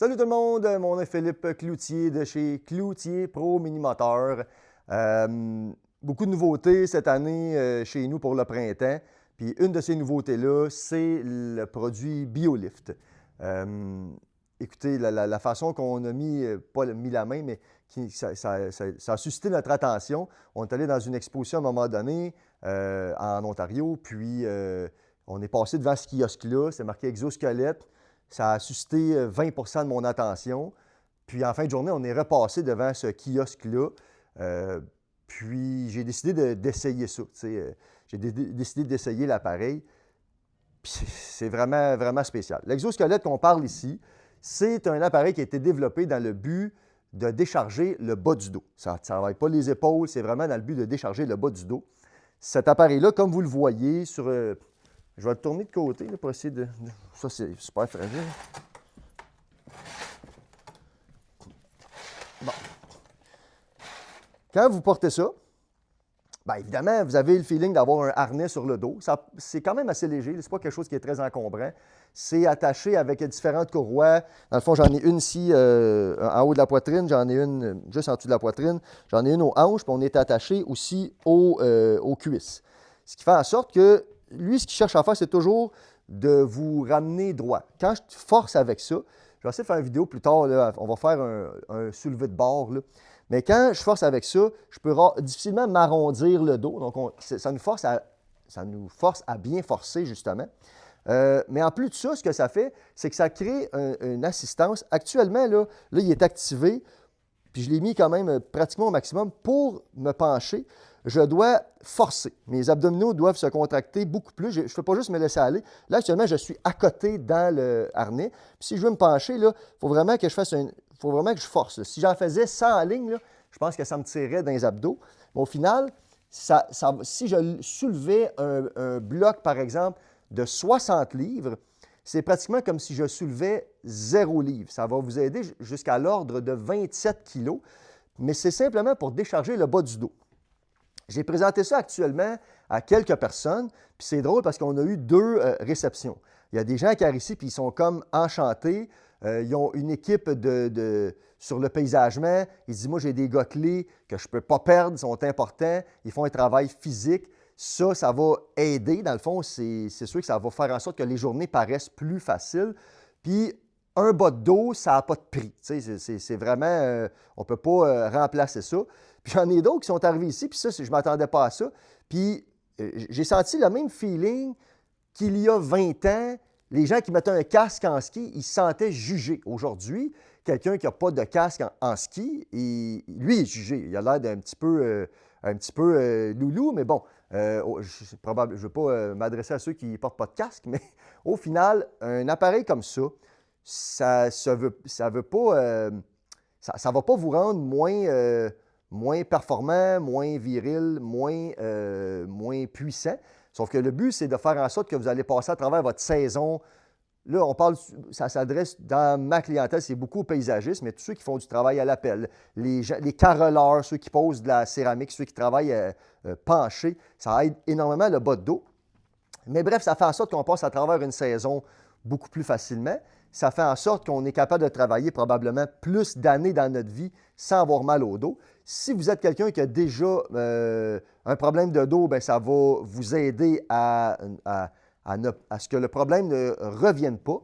Salut tout le monde, mon nom est Philippe Cloutier de chez Cloutier Pro Mini Moteur. Beaucoup de nouveautés cette année chez nous pour le printemps. Puis une de ces nouveautés-là, c'est le produit BioLift. Écoutez, la façon qu'on a mis, pas mis la main, mais ça a suscité notre attention. On est allé dans une exposition à un moment donné en Ontario, puis on est passé devant ce kiosque-là, c'est marqué exosquelette. Ça a suscité 20 de mon attention. Puis en fin de journée, on est repassé devant ce kiosque-là. Puis j'ai décidé d'essayer ça. J'ai décidé d'essayer l'appareil. Puis c'est vraiment, vraiment spécial. L'exosquelette qu'on parle ici, c'est un appareil qui a été développé dans le but de décharger le bas du dos. Ça ne travaille pas les épaules, c'est vraiment dans le but de décharger le bas du dos. Cet appareil-là, comme vous le voyez sur... je vais le tourner de côté là, pour essayer de... Ça, c'est super fragile. Bon. Quand vous portez ça, bien évidemment, vous avez le feeling d'avoir un harnais sur le dos. C'est quand même assez léger. Ce n'est pas quelque chose qui est très encombrant. C'est attaché avec différentes courroies. Dans le fond, j'en ai une ici en haut de la poitrine. J'en ai une juste en dessous de la poitrine. J'en ai une aux hanches. Puis on est attaché aussi aux cuisses. Ce qui fait en sorte que lui, ce qu'il cherche à faire, c'est toujours de vous ramener droit. Quand je force avec ça, je vais essayer de faire une vidéo plus tard, là, on va faire un soulevé de barre. Là. Mais quand je force avec ça, je peux difficilement m'arrondir le dos. Donc, ça nous force à bien forcer, justement. Mais en plus de ça, ce que ça fait, c'est que ça crée une assistance. Actuellement, là, il est activé, puis je l'ai mis quand même pratiquement au maximum. Pour me pencher, je dois forcer. Mes abdominaux doivent se contracter beaucoup plus. Je ne fais pas juste me laisser aller. Là, actuellement, je suis à côté dans le harnais. Puis si je veux me pencher, il faut vraiment que je force. Là. Si j'en faisais 100 en ligne, là, je pense que ça me tirerait dans les abdos. Mais au final, si je soulevais un bloc, par exemple, de 60 livres, c'est pratiquement comme si je soulevais 0 livre. Ça va vous aider jusqu'à l'ordre de 27 kg, mais c'est simplement pour décharger le bas du dos. J'ai présenté ça actuellement à quelques personnes, puis c'est drôle parce qu'on a eu 2 réceptions. Il y a des gens qui arrivent ici, puis ils sont comme enchantés. Ils ont une équipe sur le paysagement. Ils disent, moi, j'ai des gars clés que je ne peux pas perdre, ils sont importants. Ils font un travail physique. Ça va aider. Dans le fond, c'est sûr que ça va faire en sorte que les journées paraissent plus faciles. Puis, un bas de dos, ça n'a pas de prix. C'est vraiment, on ne peut pas remplacer ça. Puis, j'en ai d'autres qui sont arrivés ici, puis ça, je ne m'attendais pas à ça. Puis, j'ai senti le même feeling qu'il y a 20 ans. Les gens qui mettaient un casque en ski, ils se sentaient jugés. Aujourd'hui, quelqu'un qui n'a pas de casque en ski, lui, il est jugé. Il a l'air d'un petit peu loulou, mais bon, je ne veux pas m'adresser à ceux qui ne portent pas de casque, mais au final, un appareil comme ça, ça va pas vous rendre moins performant, moins viril, moins puissant. Sauf que le but, c'est de faire en sorte que vous allez passer à travers votre saison. Là, ça s'adresse dans ma clientèle, c'est beaucoup aux paysagistes, mais tous ceux qui font du travail à l'appel, les carreleurs, ceux qui posent de la céramique, ceux qui travaillent penchés, ça aide énormément le bas de dos. Mais bref, ça fait en sorte qu'on passe à travers une saison beaucoup plus facilement. Ça fait en sorte qu'on est capable de travailler probablement plus d'années dans notre vie sans avoir mal au dos. Si vous êtes quelqu'un qui a déjà un problème de dos, bien, ça va vous aider à ce que le problème ne revienne pas.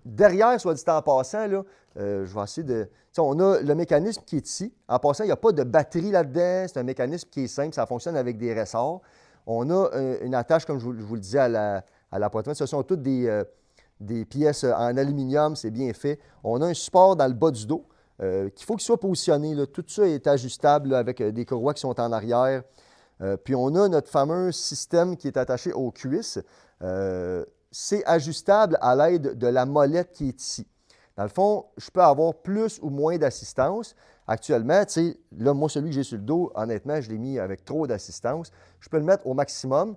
Derrière, soit dit en passant, là, je vais essayer de... On a le mécanisme qui est ici. En passant, il n'y a pas de batterie là-dedans. C'est un mécanisme qui est simple. Ça fonctionne avec des ressorts. On a une attache, comme je vous le disais, à la poitrine. Ce sont toutes des pièces en aluminium. C'est bien fait. On a un support dans le bas du dos qu'il faut qu'il soit positionné. Là. Tout ça est ajustable là, avec des courroies qui sont en arrière. Puis on a notre fameux système qui est attaché aux cuisses. C'est ajustable à l'aide de la molette qui est ici. Dans le fond, je peux avoir plus ou moins d'assistance. Actuellement, là, moi, celui que j'ai sur le dos, honnêtement, je l'ai mis avec trop d'assistance. Je peux le mettre au maximum.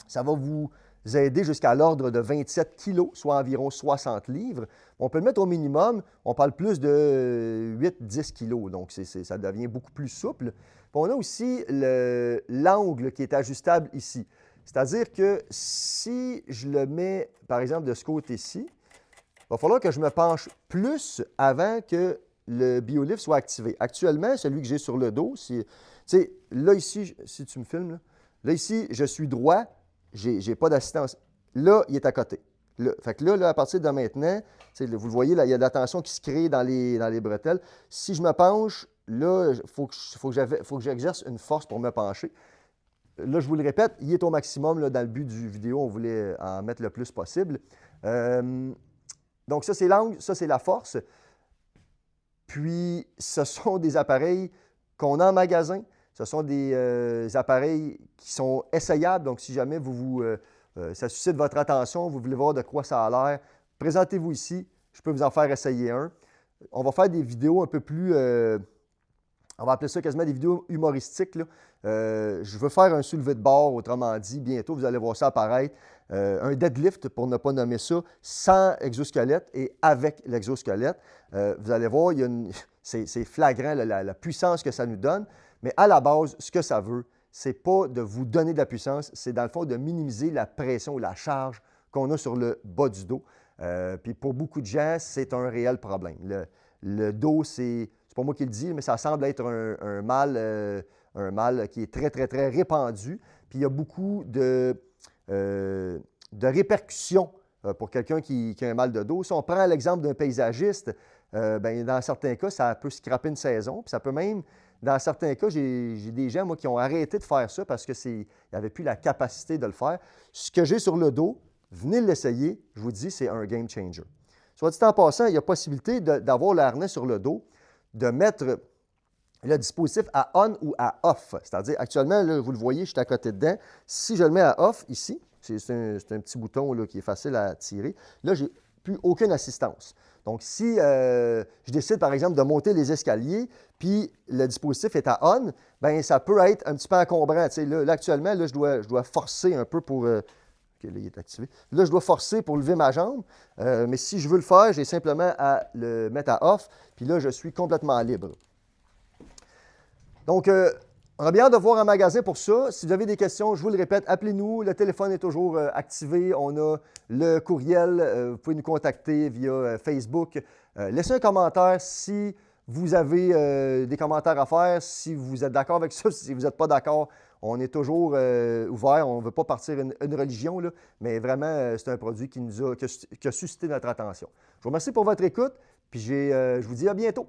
Ça va vous aider jusqu'à l'ordre de 27 kg, soit environ 60 livres. On peut le mettre au minimum, on parle plus de 8-10 kg, donc ça devient beaucoup plus souple. Puis on a aussi l'angle qui est ajustable ici. C'est-à-dire que si je le mets, par exemple, de ce côté-ci, il va falloir que je me penche plus avant que le BioLift soit activé. Actuellement, celui que j'ai sur le dos, tu sais, là ici, si tu me filmes, là ici, je suis droit, je n'ai pas d'assistance. Là, il est à côté. Là, fait que là, à partir de maintenant, vous le voyez, là, il y a de la tension qui se crée dans les bretelles. Si je me penche, là, il faut que j'exerce une force pour me pencher. Là, je vous le répète, il est au maximum là, dans le but du vidéo. On voulait en mettre le plus possible. Donc, ça, c'est l'angle, ça, c'est la force. Puis, ce sont des appareils qu'on a en magasin. Ce sont des appareils qui sont essayables. Donc, si jamais ça suscite votre attention, vous voulez voir de quoi ça a l'air, présentez-vous ici. Je peux vous en faire essayer un. On va faire des vidéos un peu plus... on va appeler ça quasiment des vidéos humoristiques, là. Je veux faire un soulevé de barre, autrement dit, bientôt, vous allez voir ça apparaître. Un deadlift, pour ne pas nommer ça, sans exosquelette et avec l'exosquelette. Vous allez voir, c'est flagrant la puissance que ça nous donne. Mais à la base, ce que ça veut, c'est pas de vous donner de la puissance, c'est dans le fond de minimiser la pression ou la charge qu'on a sur le bas du dos. Puis pour beaucoup de gens, c'est un réel problème. Le dos, c'est pas moi qui le dis, mais ça semble être un mal qui est très, très, très répandu. Puis il y a beaucoup de répercussions pour quelqu'un qui a un mal de dos. Si on prend l'exemple d'un paysagiste, ben, dans certains cas, ça peut scraper une saison. Puis ça peut même, dans certains cas, j'ai des gens, moi, qui ont arrêté de faire ça parce qu'ils n'avaient plus la capacité de le faire. Ce que j'ai sur le dos, venez l'essayer, je vous dis, c'est un game changer. Soit dit en passant, il y a possibilité d'avoir le harnais sur le dos, de mettre le dispositif à on ou à off. C'est-à-dire, actuellement, là, vous le voyez, je suis à côté dedans. Si je le mets à off, ici, c'est un petit bouton là, qui est facile à tirer. Là, je n'ai plus aucune assistance. Donc, si je décide, par exemple, de monter les escaliers, puis le dispositif est à on, bien, ça peut être un petit peu encombrant. Là, actuellement, là, je dois forcer un peu pour... OK, là, il est activé. Là, je dois forcer pour lever ma jambe. Mais si je veux le faire, j'ai simplement à le mettre à off. Puis là, je suis complètement libre. Donc, on a bien hâte de voir un magasin pour ça. Si vous avez des questions, je vous le répète, appelez-nous. Le téléphone est toujours activé. On a le courriel. Vous pouvez nous contacter via Facebook. Laissez un commentaire si vous avez des commentaires à faire. Si vous êtes d'accord avec ça, si vous n'êtes pas d'accord, on est toujours ouvert. On ne veut pas partir une religion, là, mais vraiment, c'est un produit qui a suscité notre attention. Je vous remercie pour votre écoute, puis je vous dis à bientôt.